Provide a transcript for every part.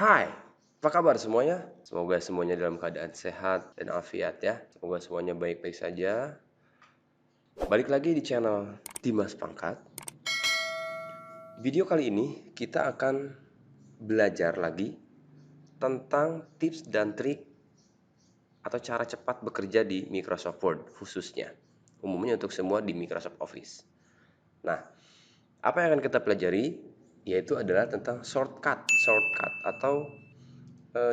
Hai, apa kabar semuanya? Semoga semuanya dalam keadaan sehat dan afiat ya. Semoga semuanya baik-baik saja. Balik lagi di channel Dimas Pangkat. Video kali ini kita akan belajar lagi tentang tips dan trik atau cara cepat bekerja di Microsoft Word khususnya. Umumnya untuk semua di Microsoft Office. Nah, apa yang akan kita pelajari yaitu adalah tentang shortcut atau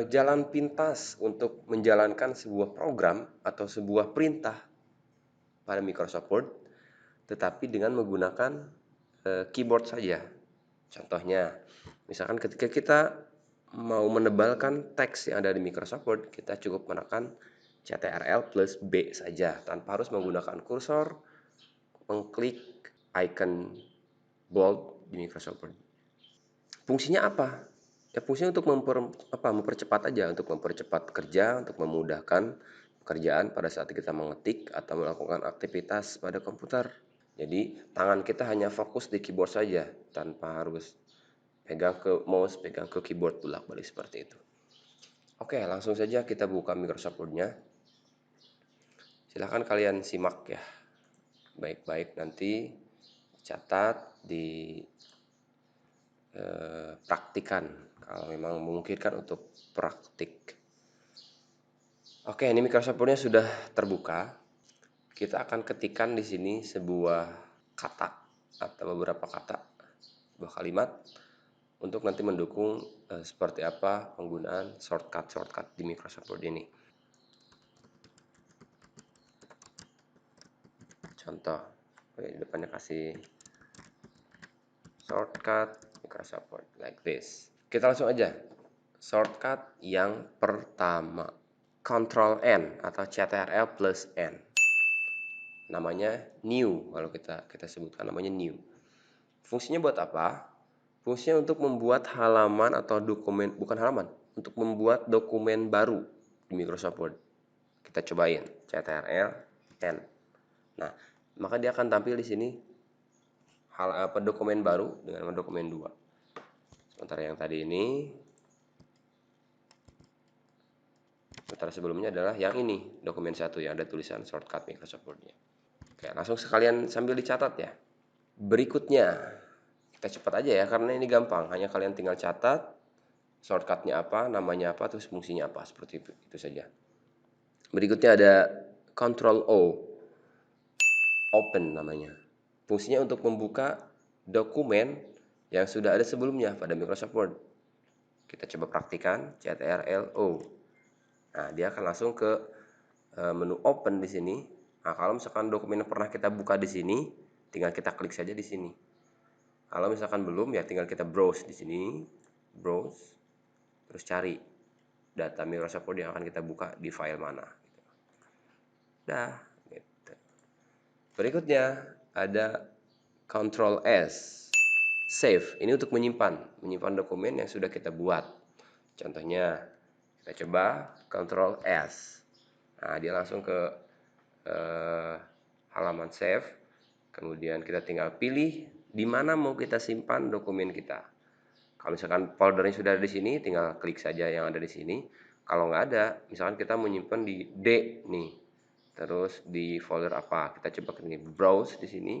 jalan pintas untuk menjalankan sebuah program atau sebuah perintah pada Microsoft Word, tetapi dengan menggunakan keyboard saja. Contohnya, misalkan ketika kita mau menebalkan teks yang ada di Microsoft Word, kita cukup menekan CTRL plus B saja, tanpa harus menggunakan kursor, mengklik icon bold di Microsoft Word. Fungsinya apa? Ya fungsinya untuk mempercepat aja, untuk mempercepat kerja, untuk memudahkan pekerjaan pada saat kita mengetik atau melakukan aktivitas pada komputer. Jadi tangan kita hanya fokus di keyboard saja, tanpa harus pegang ke mouse, pegang ke keyboard bolak-balik seperti itu. Oke, langsung saja kita buka Microsoft Word-nya. Silahkan kalian simak ya, baik-baik, nanti catat di praktikan kalau memang memungkinkan untuk praktik. Oke, ini Microsoft Word-nya sudah terbuka. Kita akan ketikkan di sini sebuah kata atau beberapa kata, sebuah kalimat untuk nanti mendukung seperti apa penggunaan shortcut di Microsoft Word ini. Contoh, di depannya kasih shortcut Microsoft Word like this. Kita langsung aja. Shortcut yang pertama, Ctrl N atau CTRL plus N. Namanya new, kalau kita sebutkan namanya new. Fungsinya buat apa? Fungsinya untuk membuat halaman atau dokumen, bukan halaman, untuk membuat dokumen baru di Microsoft Word. Kita cobain, CTRL N. Nah, maka dia akan tampil di sini dokumen baru dengan dokumen 2. Sementara yang tadi ini, sementara sebelumnya adalah yang ini, dokumen 1 yang ada tulisan shortcut Microsoft Word-nya. Oke, langsung sekalian sambil dicatat ya. Berikutnya, kita cepat aja ya karena ini gampang. Hanya kalian tinggal catat shortcutnya apa, namanya apa, terus fungsinya apa, seperti itu saja. Berikutnya ada Ctrl O, open namanya. Fungsinya untuk membuka dokumen yang sudah ada sebelumnya pada Microsoft Word. Kita coba praktikan CTRL O. Nah, dia akan langsung ke menu open di sini. Nah, kalau misalkan dokumen yang pernah kita buka di sini, tinggal kita klik saja di sini. Kalau misalkan belum, ya tinggal kita browse di sini, browse, terus cari data Microsoft Word yang akan kita buka di file mana. Dah, gitu. Berikutnya ada Ctrl S, save. Ini untuk menyimpan dokumen yang sudah kita buat. Contohnya, kita coba Ctrl S. Nah, dia langsung ke halaman save. Kemudian kita tinggal pilih di mana mau kita simpan dokumen kita. Kalau misalkan foldernya sudah ada di sini, tinggal klik saja yang ada di sini. Kalau nggak ada, misalkan kita menyimpan di D nih, terus di folder apa? Kita coba ke sini, browse di sini,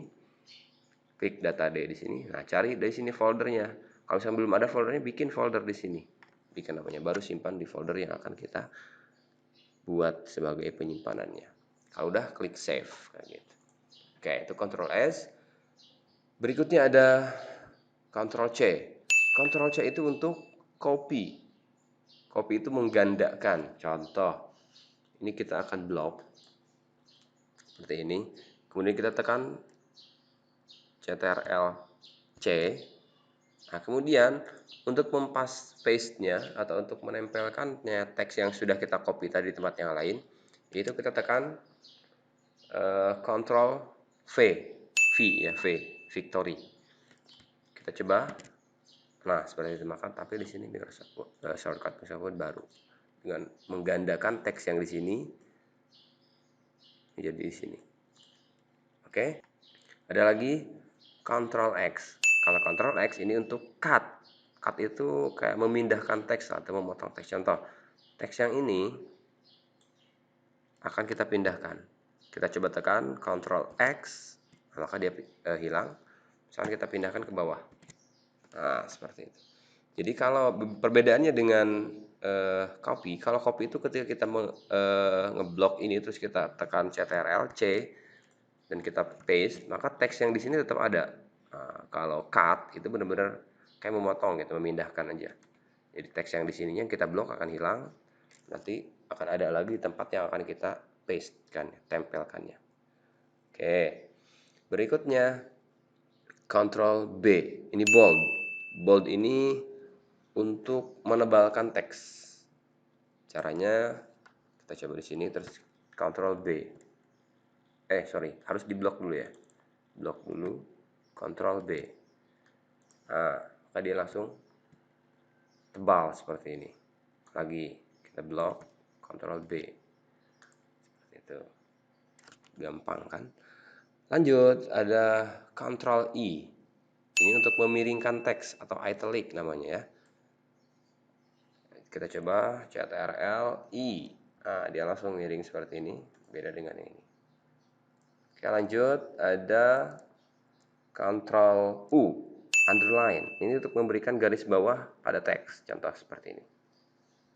klik data D di sini. Nah, cari dari sini foldernya. Kalau misalkan belum ada foldernya, bikin folder di sini, bikin namanya, baru simpan di folder yang akan kita buat sebagai penyimpanannya. Kalau udah, klik save kayak gitu. Oke, itu Ctrl S. Berikutnya ada Ctrl C. Ctrl C itu untuk copy. Copy itu menggandakan. Contoh, ini kita akan blok seperti ini. Kemudian kita tekan CTRL C. Nah, kemudian untuk paste-nya atau untuk menempelkannya teks yang sudah kita copy tadi di tempat yang lain, itu kita tekan Ctrl V, ya, V, victory. Kita coba. Nah, seperti itu, maka tampil di sini Microsoft Word, shortcut Microsoft Word baru dengan menggandakan teks yang di sini menjadi di sini. Oke. Ada lagi Ctrl X. Kalau Ctrl X ini untuk cut Cut itu kayak memindahkan teks atau memotong teks. Contoh, teks yang ini akan kita pindahkan. Kita coba tekan Ctrl X, maka dia hilang. Misalkan kita pindahkan ke bawah. Nah, seperti itu. Jadi kalau perbedaannya dengan copy, kalau copy itu ketika kita ngeblok ini terus kita tekan Ctrl C dan kita paste, maka teks yang di sini tetap ada. Nah, kalau cut itu benar-benar kayak memotong gitu, memindahkan aja. Jadi teks yang di sininya kita blok akan hilang, nanti akan ada lagi tempat yang akan kita paste kan, tempelkannya. Oke, berikutnya Ctrl B, ini bold. Bold ini untuk menebalkan teks. Caranya kita coba di sini terus Ctrl B. Sorry, harus diblok dulu ya. Blok dulu, Ctrl B. Nah, maka dia langsung tebal seperti ini. Lagi kita blok, Ctrl B. Seperti itu. Gampang kan? Lanjut, ada Ctrl I. Ini untuk memiringkan teks atau italic namanya ya. Kita coba Ctrl I. Nah, dia langsung miring seperti ini, beda dengan ini. Oke, lanjut, ada Ctrl U, underline. Ini untuk memberikan garis bawah pada teks. Contoh seperti ini.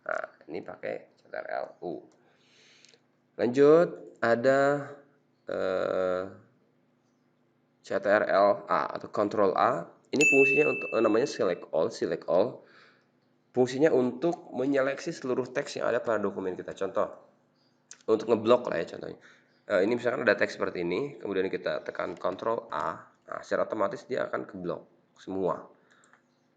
Nah, ini pakai Ctrl U. Lanjut, ada Ctrl A atau Ctrl A. Ini fungsinya untuk namanya select all. Fungsinya untuk menyeleksi seluruh teks yang ada pada dokumen kita. Contoh, untuk ngeblok lah ya contohnya. Ini misalkan ada teks seperti ini, kemudian kita tekan Ctrl A, nah secara otomatis dia akan keblok semua.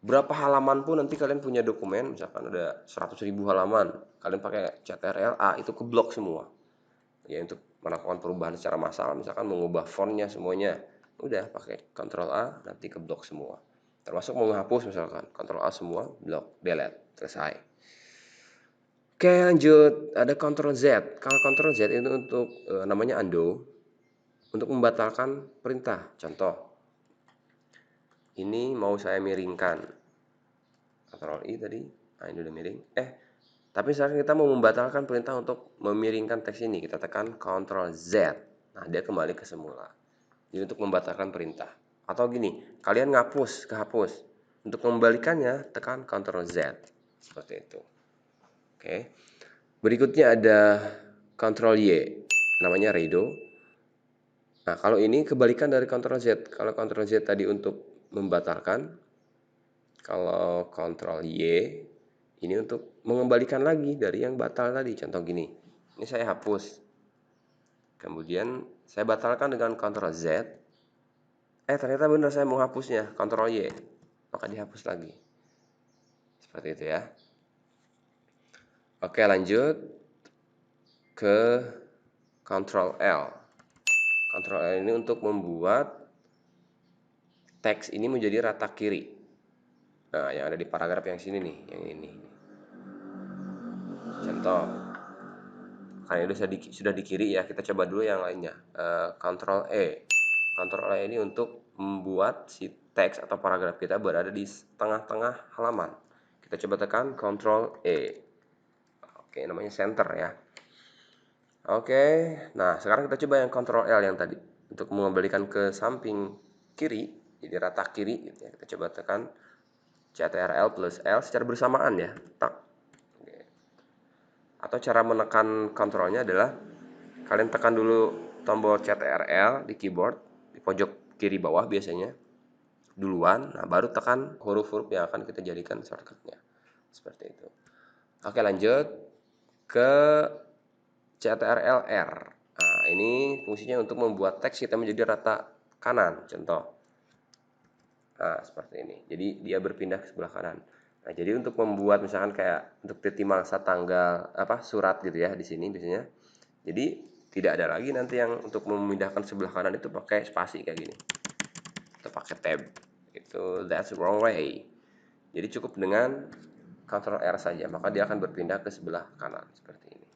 Berapa halaman pun nanti kalian punya dokumen, misalkan ada 100.000 halaman, kalian pakai Ctrl A itu keblok semua. Ya untuk melakukan perubahan secara massal, misalkan mengubah fontnya semuanya, udah pakai Ctrl A nanti keblok semua. Termasuk mau menghapus misalkan, Ctrl A semua, blok, delete, selesai. Oke, lanjut, ada Ctrl Z. Kalau Ctrl Z itu untuk namanya undo, untuk membatalkan perintah. Contoh, ini mau saya miringkan. Ctrl I tadi, nah ini udah miring. Tapi sekarang kita mau membatalkan perintah untuk memiringkan teks ini. Kita tekan Ctrl Z. Nah, dia kembali ke semula. Jadi untuk membatalkan perintah. Atau gini, kalian kehapus. Untuk mengembalikannya, tekan Ctrl Z. Seperti itu. Oke. Berikutnya ada Ctrl Y. Namanya redo. Nah, kalau ini kebalikan dari Ctrl Z. Kalau Ctrl Z tadi untuk membatalkan. Kalau Ctrl Y ini untuk mengembalikan lagi dari yang batal tadi. Contoh gini, ini saya hapus. Kemudian saya batalkan dengan Ctrl Z. Ternyata benar saya mau hapusnya, Ctrl Y. Maka dihapus lagi. Seperti itu ya. Oke, lanjut ke Ctrl L. Ctrl L ini untuk membuat teks ini menjadi rata kiri. Nah, yang ada di paragraf yang sini nih, yang ini. Contoh, karena sudah di kiri ya, kita coba dulu yang lainnya. Ctrl E. Ctrl E ini untuk membuat si teks atau paragraf kita berada di tengah-tengah halaman. Kita coba tekan Ctrl E. Oke, namanya center ya. Oke, nah sekarang kita coba yang Ctrl L yang tadi. Untuk mengembalikan ke samping kiri, jadi rata kiri gitu ya. Kita coba tekan Ctrl plus L secara bersamaan ya. Tak. Atau cara menekan kontrolnya adalah kalian tekan dulu tombol Ctrl di keyboard di pojok kiri bawah biasanya duluan, nah baru tekan huruf-huruf yang akan kita jadikan shortcutnya seperti itu. Oke, lanjut ke Ctrl R. Nah, ini fungsinya untuk membuat teks kita menjadi rata kanan. Contoh, nah seperti ini. Jadi dia berpindah ke sebelah kanan. Nah, jadi untuk membuat misalkan kayak untuk titi mangsa tanggal surat gitu ya di sini biasanya. Jadi tidak ada lagi nanti yang untuk memindahkan sebelah kanan itu pakai spasi kayak gini. Atau pakai tab. Itu that's the wrong way. Jadi cukup dengan Ctrl R saja, maka dia akan berpindah ke sebelah kanan seperti ini.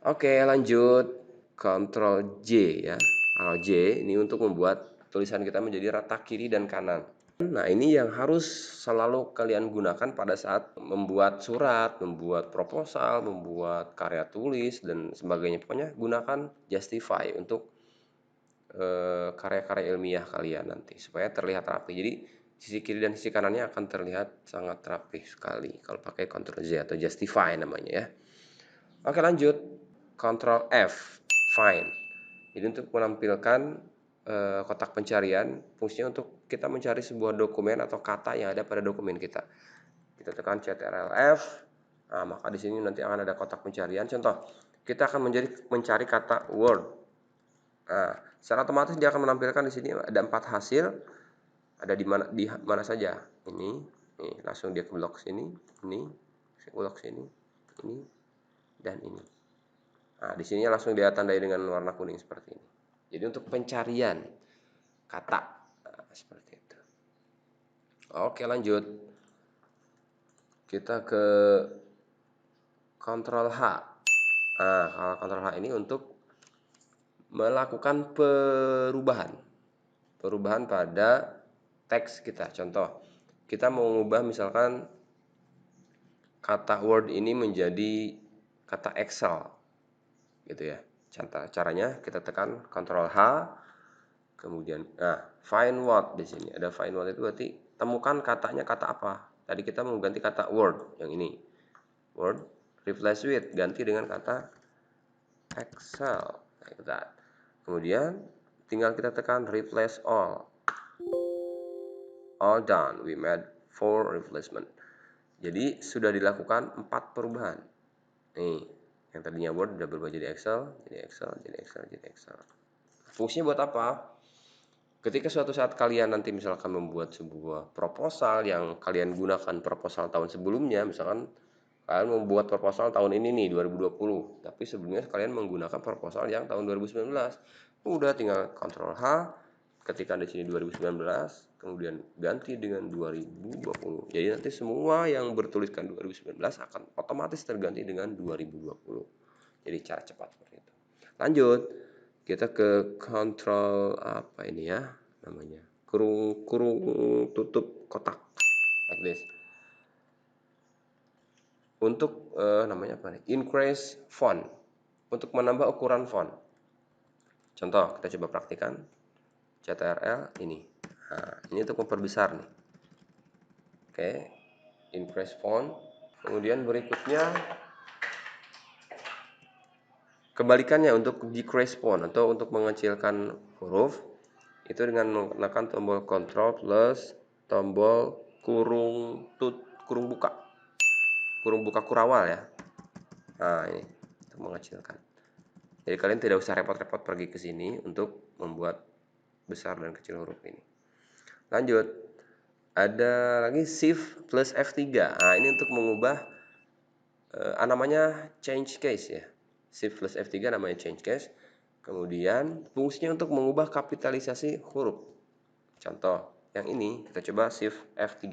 Oke, lanjut Ctrl J ya. Kalau J ini untuk membuat tulisan kita menjadi rata kiri dan kanan. Nah, ini yang harus selalu kalian gunakan pada saat membuat surat, membuat proposal, membuat karya tulis, dan sebagainya. Pokoknya gunakan Justify untuk karya-karya ilmiah kalian nanti, supaya terlihat rapi. Jadi, sisi kiri dan sisi kanannya akan terlihat sangat rapi sekali kalau pakai Ctrl Z atau Justify namanya ya. Oke, lanjut. Ctrl F, Find. Jadi untuk menampilkan kotak pencarian, fungsinya untuk kita mencari sebuah dokumen atau kata yang ada pada dokumen kita. Kita tekan Ctrl F, nah, maka di sini nanti akan ada kotak pencarian. Contoh, kita akan mencari kata word. Nah, secara otomatis dia akan menampilkan di sini ada 4 hasil, ada di mana saja. Ini, nih, langsung dia ke blok sini, ini, blok sini, ini, dan ini. Nah, di sini langsung dia tandai dengan warna kuning seperti ini. Jadi untuk pencarian kata, nah, seperti itu. Oke, lanjut. Kita ke Ctrl H. Nah, kalau Ctrl H ini untuk melakukan perubahan pada teks kita. Contoh, kita mau mengubah misalkan kata word ini menjadi kata Excel, gitu ya. Caranya kita tekan Ctrl H, kemudian find what di sini ada find what, itu berarti temukan katanya kata apa. Tadi kita mau ganti kata word, yang ini word, replace with, ganti dengan kata Excel, like that. Kemudian tinggal kita tekan replace all done, we made 4 replacement. Jadi sudah dilakukan 4 perubahan. Nih, yang tadinya word udah berubah jadi Excel, jadi Excel, jadi Excel, jadi Excel. Fungsinya buat apa? Ketika suatu saat kalian nanti misalkan membuat sebuah proposal yang kalian gunakan proposal tahun sebelumnya, misalkan kalian membuat proposal tahun ini nih 2020, tapi sebelumnya kalian menggunakan proposal yang tahun 2019. Udah tinggal Ctrl H, ketika di sini 2019, kemudian ganti dengan 2020. Jadi nanti semua yang bertuliskan 2019 akan otomatis terganti dengan 2020. Jadi cara cepat seperti itu. Lanjut. Kita ke kontrol apa ini ya namanya, kurung tutup kotak, like this. Untuk namanya apa nih, increase font, untuk menambah ukuran font. Contoh, kita coba praktikan Ctrl ini. Nah, ini untuk memperbesar nih. Oke, increase font. Kemudian berikutnya kebalikannya untuk decrease font atau untuk mengecilkan huruf, itu dengan menekan tombol Ctrl plus tombol kurung buka kurawal ya. Nah, ini untuk mengecilkan. Jadi kalian tidak usah repot-repot pergi ke sini untuk membuat besar dan kecil huruf ini. Lanjut. Ada lagi Shift plus F3. Nah, ini untuk mengubah namanya change case ya. Shift plus F3 namanya change case. Kemudian fungsinya untuk mengubah kapitalisasi huruf. Contoh, yang ini kita coba Shift F3.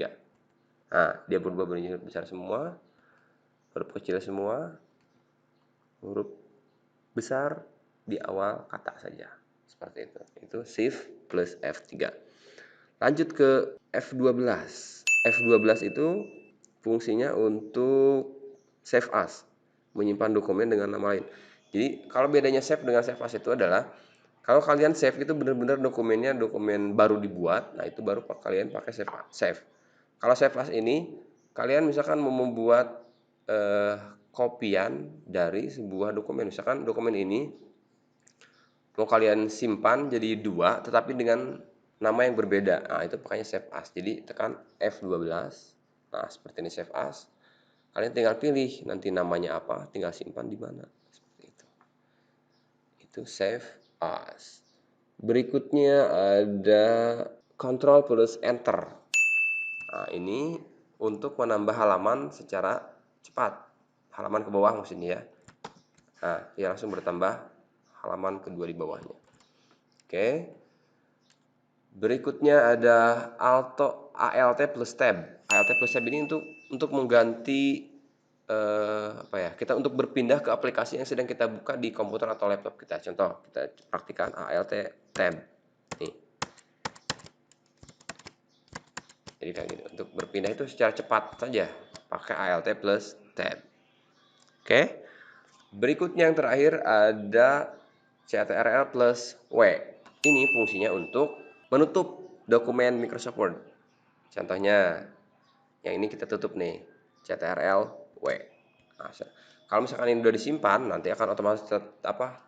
Nah, dia berubah menjadi besar semua, huruf kecil semua, huruf besar di awal kata saja. Seperti itu. Itu Shift plus F3. Lanjut ke F12. F12 itu fungsinya untuk save as, menyimpan dokumen dengan nama lain. Jadi kalau bedanya save dengan save as itu adalah kalau kalian save itu benar-benar dokumennya dokumen baru dibuat, nah itu baru kalian pakai save. Kalau save as ini kalian misalkan mau membuat kopian dari sebuah dokumen, misalkan dokumen ini mau kalian simpan jadi 2 tetapi dengan nama yang berbeda. Nah, itu pakainya save as. Jadi tekan F12. Nah, seperti ini save as. Kalian tinggal pilih nanti namanya apa, tinggal simpan di mana. Seperti itu. Itu save as. Berikutnya ada Ctrl plus Enter. Nah, ini untuk menambah halaman secara cepat. Halaman ke bawah maksudnya ya. Nah, dia langsung bertambah halaman kedua di bawahnya. Oke. Berikutnya ada ALT plus tab. ALT plus tab ini untuk mengganti apa ya? Kita untuk berpindah ke aplikasi yang sedang kita buka di komputer atau laptop kita. Contoh, kita praktikan ALT tab. Nih. Jadi kayak gitu. Untuk berpindah itu secara cepat saja pakai Alt plus Tab. Oke. Berikutnya yang terakhir ada Ctrl plus W. Ini fungsinya untuk menutup dokumen Microsoft Word. Contohnya yang ini kita tutup nih, Ctrl W. Nah, kalau misalkan ini udah disimpan, nanti akan otomatis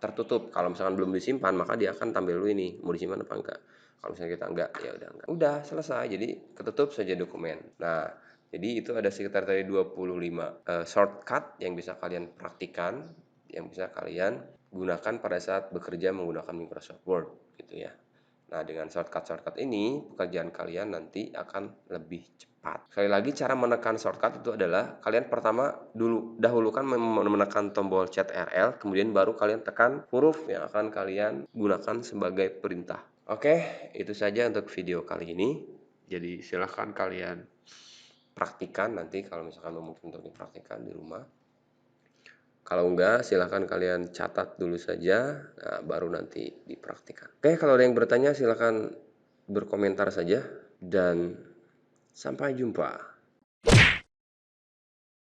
tertutup. Kalau misalkan belum disimpan, maka dia akan tampil dulu ini, mau disimpan apa enggak. Kalau misalnya kita enggak, ya udah enggak. Udah selesai, jadi ketutup saja dokumen. Nah, jadi itu ada sekitar tadi 25 shortcut yang bisa kalian praktikan, yang bisa kalian gunakan pada saat bekerja menggunakan Microsoft Word gitu ya. Nah, dengan shortcut-shortcut ini, pekerjaan kalian nanti akan lebih cepat. Sekali lagi, cara menekan shortcut itu adalah kalian pertama dahulukan menekan tombol Ctrl, kemudian baru kalian tekan huruf yang akan kalian gunakan sebagai perintah. Oke, itu saja untuk video kali ini. Jadi silahkan kalian praktikan nanti kalau misalkan mungkin untuk dipraktikkan di rumah. Kalau enggak, silahkan kalian catat dulu saja, nah, baru nanti dipraktikkan. Oke, kalau ada yang bertanya silahkan berkomentar saja, dan sampai jumpa.